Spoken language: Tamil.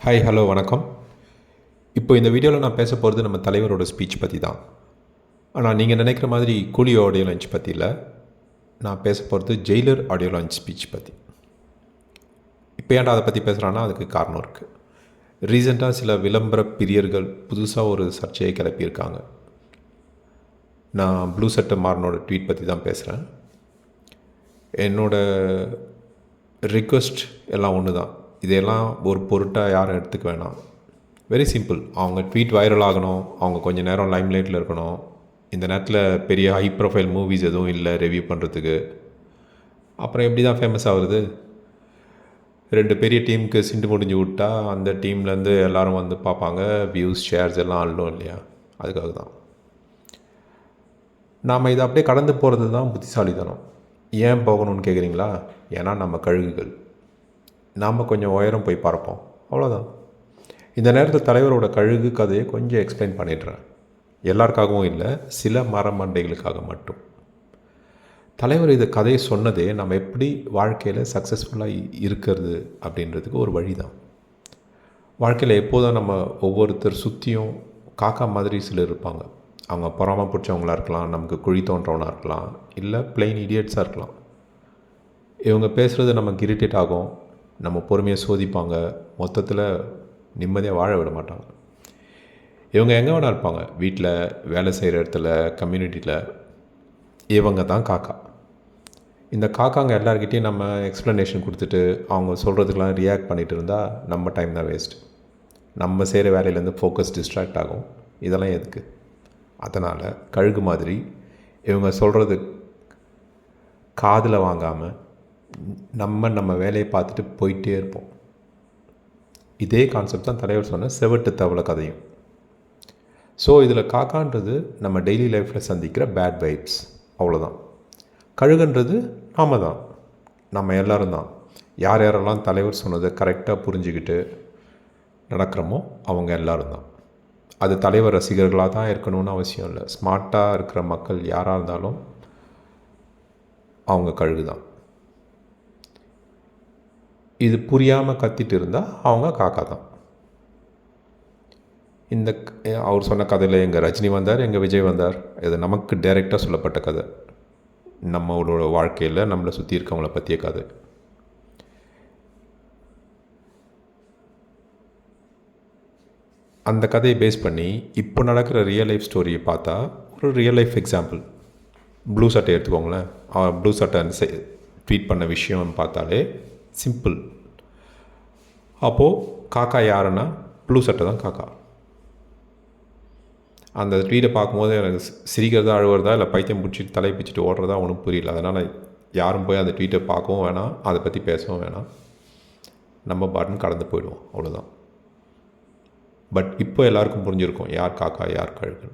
ஹாய் ஹலோ வணக்கம். இப்போ இந்த வீடியோவில் நான் பேச போகிறது நம்ம தலைவரோட ஸ்பீச் பற்றி தான். ஆனால் நீங்கள் நினைக்கிற மாதிரி கூலியோ ஆடியோ லான்ச் பற்றி இல்லை. நான் பேச போகிறது ஜெயிலர் ஆடியோ லான்ச் ஸ்பீச் பற்றி. இப்போ ஏன்டா அதை பற்றி பேசுகிறான்னா அதுக்கு காரணம் இருக்குது. ரீசெண்டாக சில விளம்பர பிரியர்கள் புதுசாக ஒரு சர்ச்சையை கிளப்பியிருக்காங்க. நான் ப்ளூ சட்டை மாறனோட ட்வீட் பற்றி தான் பேசுகிறேன். என்னோடய ரிக்வெஸ்ட் எல்லாம் ஒன்று தான். இதையெல்லாம் ஒரு பொருட்டாக யாரும் எடுத்துக்க வேணாம். Very simple. அவங்க ட்வீட் வைரல் ஆகணும், அவங்க கொஞ்சம் நேரம் லைம்லைட்டில் இருக்கணும். இந்த நேரத்தில் பெரிய ஹை ப்ரொஃபைல் மூவிஸ் எதுவும் இல்லை ரிவ்யூ பண்ணுறதுக்கு. அப்புறம் எப்படி தான் ஃபேமஸ் ஆகுறது? 2 பெரிய டீமுக்கு சிண்டு முடிஞ்சு விட்டா அந்த டீம்லேருந்து எல்லோரும் வந்து பார்ப்பாங்க, வியூஸ் ஷேர்ஸ் எல்லாம் ஆள்டும் இல்லையா? அதுக்காக தான் நாம் இதை அப்படியே கடந்து போகிறது தான் புத்திசாலித்தனம். ஏன் போகணும்னு கேட்குறீங்களா? ஏன்னா நம்ம கழுகுகள், நாம் கொஞ்சம் உயரம் போய் பார்ப்போம், அவ்வளோதான். இந்த நேரத்தில் தலைவரோட கழுகு கதையை கொஞ்சம் எக்ஸ்பிளைன் பண்ணிடுறேன். எல்லாருக்காகவும் இல்லை, சில மரமண்டைகளுக்காக மட்டும். தலைவர் இந்த கதையை சொன்னதே நம்ம எப்படி வாழ்க்கையில் சக்ஸஸ்ஃபுல்லாக இருக்கிறது அப்படின்றதுக்கு ஒரு வழி தான். வாழ்க்கையில் எப்போதும் நம்ம ஒவ்வொருத்தர் சுற்றியும் காக்கா மாதிரி சிலர் இருப்பாங்க. அவங்க பொறாமல் பிடிச்சவங்களாக இருக்கலாம், நமக்கு குழி தோன்றவனாக இருக்கலாம், இல்லை பிளெயின் இடியட்ஸாக இருக்கலாம். இவங்க பேசுகிறது நமக்கு இரிட்டேட் ஆகும், நம்ம பொறுமையை சோதிப்பாங்க, மொத்தத்தில் நிம்மதியாக வாழ விட மாட்டாங்க. இவங்க எங்கே வேணா இருப்பாங்க, வீட்டில், வேலை செய்கிற இடத்துல, கம்யூனிட்டியில். இவங்க தான் காக்கா. இந்த காக்காங்க எல்லாருக்கிட்டையும் நம்ம எக்ஸ்ப்ளனேஷன் கொடுத்துட்டு அவங்க சொல்கிறதுக்கெலாம் ரியாக்ட் பண்ணிகிட்டு இருந்தால் நம்ம டைம் தான் வேஸ்ட். நம்ம செய்கிற வேலையிலேருந்து ஃபோக்கஸ் டிஸ்ட்ராக்ட் ஆகும். இதெல்லாம் எதுக்கு? அதனால் கழுகு மாதிரி இவங்க சொல்கிறது காதில் வாங்காமல் நம்ம வேலையை பார்த்துட்டு போயிட்டே இருப்போம். இதே கான்செப்ட் தான் தலைவர் சொன்ன செவட்டு தவளை கதையும். ஸோ இதில் காக்கான்றது நம்ம டெய்லி லைஃப்பில் சந்திக்கிற பேட் வைப்ஸ், அவ்வளோதான். கழுகுன்றது நாம தான், நம்ம எல்லோரும் தான். யார் யாரெல்லாம் தலைவர் சொன்னதை கரெக்டாக புரிஞ்சுக்கிட்டு நடக்கிறோமோ அவங்க எல்லோரும் தான். அது தலைவர் ரசிகர்களாக தான் இருக்கணும்னு அவசியம் இல்லை. ஸ்மார்ட்டாக இருக்கிற மக்கள் யாராக இருந்தாலும் அவங்க கழுகு தான். இது புரியாமல் கத்திட்டு இருந்தால் அவங்க காக்கா தான். இந்த அவர் சொன்ன கதையில் எங்கள் ரஜினி வந்தார், எங்கள் விஜய் வந்தார். இது நமக்கு டைரெக்டாக சொல்லப்பட்ட கதை. நம்மளோட வாழ்க்கையில் நம்மளை சுற்றி இருக்கவங்கள பற்றிய கதை. அந்த கதையை பேஸ் பண்ணி இப்போ நடக்கிற ரியல் லைஃப் ஸ்டோரியை பார்த்தா ஒரு ரியல் லைஃப் எக்ஸாம்பிள். ப்ளூ சட்டை எடுத்துக்கோங்களேன். ப்ளூ சட்டை ட்வீட் பண்ண விஷயம் பார்த்தாலே சிம்பிள். அப்போது காக்கா யாருன்னா ப்ளூ சட்டை தான் காக்கா. அந்த ட்வீட்டை பார்க்கும்போது எனக்கு சிரிக்கிறதா அழுவுறதா இல்லை பைத்தியம் பிடிச்சிட்டு தலை பிடிச்சிட்டு ஓடுறதா ஒன்றும் புரியல. அதனால் யாரும் போய் அந்த ட்வீட்டை பார்க்கவும் வேணாம், அதை பற்றி பேசவும் வேணாம். நம்ம பாட்டுன்னு கடந்து போயிடுவோம், அவ்வளோதான். பட் இப்போ எல்லாருக்கும் புரிஞ்சிருக்கும் யார் காக்கா யார் கழுகு.